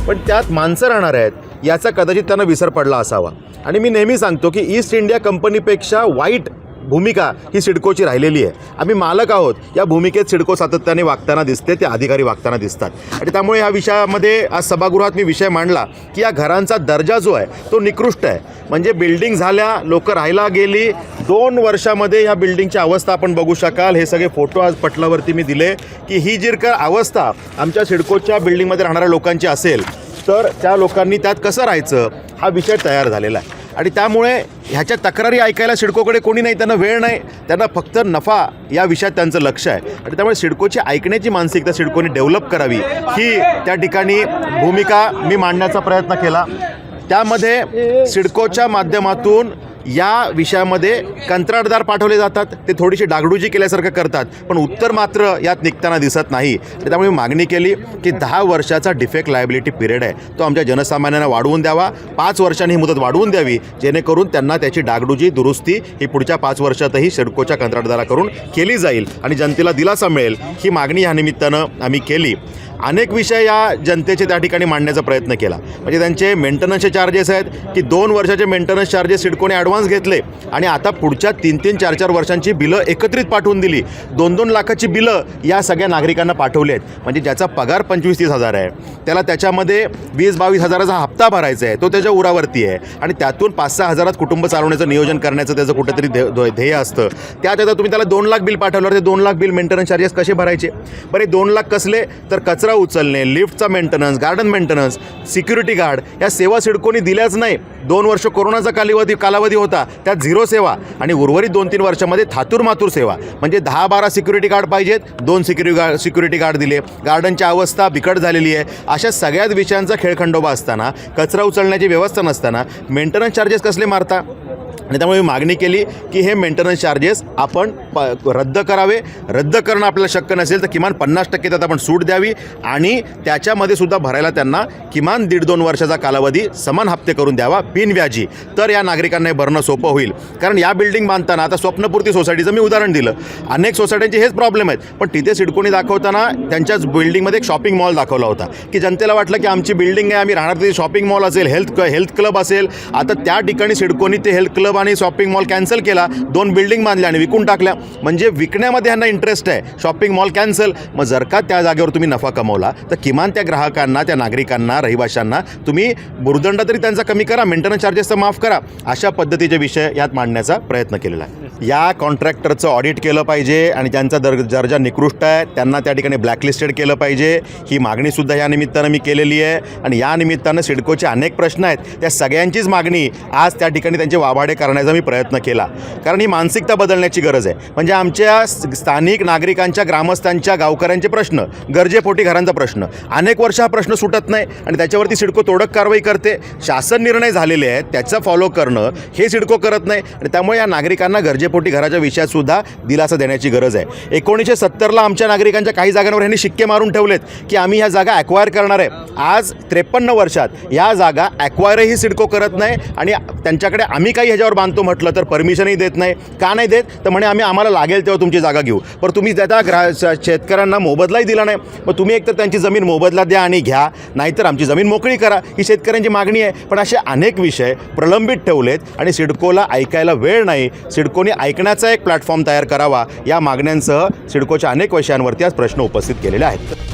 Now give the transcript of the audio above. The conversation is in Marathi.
पण त्यात माणसं राहणार आहेत याचा कदाचित त्यांना विसर पडला असावा. आणि मी नेहमी सांगतो की ईस्ट इंडिया कंपनीपेक्षा वाईट भूमिका ही सिडकोची राहिलेली आहे. आम्ही मालक आहोत या भूमिकेत सिडको सातत्याने वागताना दिसते, ते अधिकारी वागताना दिसतात. आणि त्यामुळे ह्या विषयामध्ये आज सभागृहात मी विषय मांडला की या घरांचा दर्जा जो आहे तो निकृष्ट आहे. म्हणजे बिल्डिंग झाल्या, लोक राहायला गेली, 2 वर्षामध्ये ह्या बिल्डिंगची अवस्था आपण बघू शकाल. हे सगळे फोटो आज पटलावरती मी दिले की ही जर का अवस्था आमच्या सिडकोच्या बिल्डिंगमध्ये राहणाऱ्या लोकांची असेल तर त्या लोकांनी त्यात कसं राहायचं हा विषय तयार झालेला आहे. आणि त्यामुळे ह्याच्या तक्रारी ऐकायला सिडकोकडे कोणी नाही, त्यांना वेळ नाही, त्यांना फक्त नफा या विषयात त्यांचं लक्ष आहे. आणि त्यामुळे सिडकोची ऐकण्याची मानसिकता सिडकोने डेव्हलप करावी ही त्या ठिकाणी भूमिका मी मांडण्याचा प्रयत्न केला. त्यामध्ये सिडकोच्या माध्यमातून या विषयामध्ये कंत्राटदार पाठवले जातात, ते थोडीशी डागडुजी केल्यासारखं करतात, पण उत्तर मात्र यात निघताना दिसत नाही. त्यामुळे मागणी केली की 10 वर्षाचा डिफेक्ट लायबिलिटी पिरियड आहे तो आमच्या जनसामान्यांना वाढवून द्यावा, 5 वर्षांनी ही मुदत वाढवून द्यावी, जेणेकरून त्यांना त्याची डागडुजी दुरुस्ती ही पुढच्या 5 वर्षातही सिडकोच्या कंत्राटदाराकडून केली जाईल आणि जनतेला दिलासा मिळेल. ही मागणी ह्या निमित्तानं आम्ही केली. अनेक विषय या जनतेचे त्या ठिकाणी मांडण्याचा प्रयत्न केला. म्हणजे त्यांचे मेंटेनन्सचे चार्जेस आहेत की 2 वर्षाचे मेंटेनन्स चार्जेस सिडकोने ॲडव्हान्स घेतले आणि आता पुढच्या 3-3, 4-4 वर्षांची बिलं एकत्रित पाठवून दिली. 2-2 लाखाची बिलं या सगळ्या नागरिकांना पाठवली आहेत. म्हणजे ज्याचा पगार 25-30 हजार आहे त्याला त्याच्यामध्ये 20-22 हजाराचा हप्ता भरायचा आहे, तो त्याच्या उरावरती आहे. आणि त्यातून 5-6 हजारात कुटुंब चालवण्याचं नियोजन करण्याचं त्याचं कुठेतरी ध्येय असतं. त्यात आता तुम्ही त्याला 2 लाख बिल पाठवल्यावर ते 2 लाख बिल मेंटेनन्स चार्जेस कसे भरायचे? बरे 2 लाख कसले तर कचरा उचलणे, लिफ्टचा maintenance, garden maintenance, security guard या सेवा सिडकोनी दिल्याच नाही. 2 वर्ष कोरोनाचा कालावधी होता, त्यात 0 सेवा आणि उर्वरित 2-3 वर्षामध्ये थातूरमातूर सेवा. म्हणजे 10-12 सिक्युरिटी गार्ड पाहिजेत, 2 सिक्युरिटी गार्ड दिले. गार्डनची अवस्था बिकट झालेली आहे. अशा सगळ्याच विषयांचा खेळखंडोबा असताना, कचरा उचलण्याची व्यवस्था नसताना मेंटेनन्स चार्जेस कसले मारता? आणि त्यामुळे मी मागणी केली की हे मेंटेनन्स चार्जेस आपण रद्द करावे. रद्द करणं आपल्याला शक्य नसेल तर किमान 50% त्यात आपण सूट द्यावी आणि त्याच्यामध्ये सुद्धा भरायला त्यांना किमान 1.5-2 वर्षाचा कालावधी समान हप्ते करून द्यावा बिनव्याजी. तर या नागरिकांना हे भरणं सोपं होईल. कारण या बिल्डिंग बांधताना आता स्वप्नपूर्ती सोसायटीचं मी उदाहरण दिलं, अनेक सोसायट्यांचे हेच प्रॉब्लेम आहेत. पण तिथे सिडकोनी दाखवताना त्यांच्याच बिल्डिंगमध्ये एक शॉपिंग मॉल दाखवला होता की जनतेला वाटलं की आमची बिल्डिंग आहे, आम्ही राहणार तिथे शॉपिंग मॉल असेल, हेल्थ क्लब असेल. आता त्या ठिकाणी सिडकोनी ते हेल्थ क्लब आणि शॉपिंग मॉल कॅन्सल केला, 2 बिल्डिंग बांधल्या आणि विकून टाकल्या. म्हणजे विकण्यामध्ये ह्यांना इंटरेस्ट आहे, शॉपिंग मॉल कॅन्सल. मग जर का त्या जागेवर तुम्ही नफा कमवला तर किमान त्या ग्राहकांना, त्या नागरिकांना, रहिवाशांना तुम्ही भुर्दंड तरी त्यांचा कमी करा, मेंटेनन्स चार्जेसचा माफ करा. अशा पद्धतीचे विषय यात मांडण्याचा प्रयत्न केलेला आहे. या कॉन्ट्रॅक्टरचं ऑडिट केलं पाहिजे आणि ज्यांचा दर्जा निकृष्ट आहे त्यांना त्या ठिकाणी ब्लॅकलिस्टेड केलं पाहिजे. ही मागणीसुद्धा या निमित्तानं मी केलेली आहे. आणि या निमित्तानं सिडकोचे अनेक प्रश्न आहेत, त्या सगळ्यांचीच मागणी आज त्या ठिकाणी त्यांचे वाभाडे करण्याचा मी प्रयत्न केला. कारण ही मानसिकता बदलण्याची गरज आहे. म्हणजे आमच्या स्थानिक नागरिकांच्या, ग्रामस्थांच्या, गावकऱ्यांचे प्रश्न, गरजेपोटी घरांचा प्रश्न, अनेक वर्ष हा प्रश्न सुटत नाही आणि त्याच्यावरती सिडको तोडक कारवाई करते. शासन निर्णय झालेले आहेत त्याचं फॉलो करणं हे सिडको करत नाही. आणि त्यामुळे या नागरिकांना गरजेपोटी घराच्या विषयात सुद्धा दिलासा देण्याची गरज आहे. 1970ला आमच्या नागरिकांच्या काही जागांवर यांनी शिक्के मारून ठेवलेत की आम्ही ह्या जागा ॲक्वायर करणार आहे. आज 53 वर्षात या जागा ॲक्वायरही सिडको करत नाही आणि त्यांच्याकडे आम्ही काही ह्याच्यावर बांधतो म्हटलं तर परमिशनही देत नाही. का नाही देत तर म्हणे आम्हाला लागेल तेव्हा तुमची जागा घेऊ. पण तुम्ही त्या शेतकऱ्यांना मोबदलाही दिला नाही. मग तुम्ही एकतर त्यांची जमीन मोबदला द्या आणि घ्या, नाहीतर आमची जमीन मोकळी करा, ही शेतकऱ्यांची मागणी आहे. पण असे अनेक विषय प्रलंबित ठेवलेत आणि सिडकोला ऐकायला वेळ नाही. सिडकोने ऐकण्याचा एक प्लॅटफॉर्म तयार करावा या मागण्यांसह सिडकोच्या अनेक विषयांवरती आज प्रश्न उपस्थित केलेले आहेत.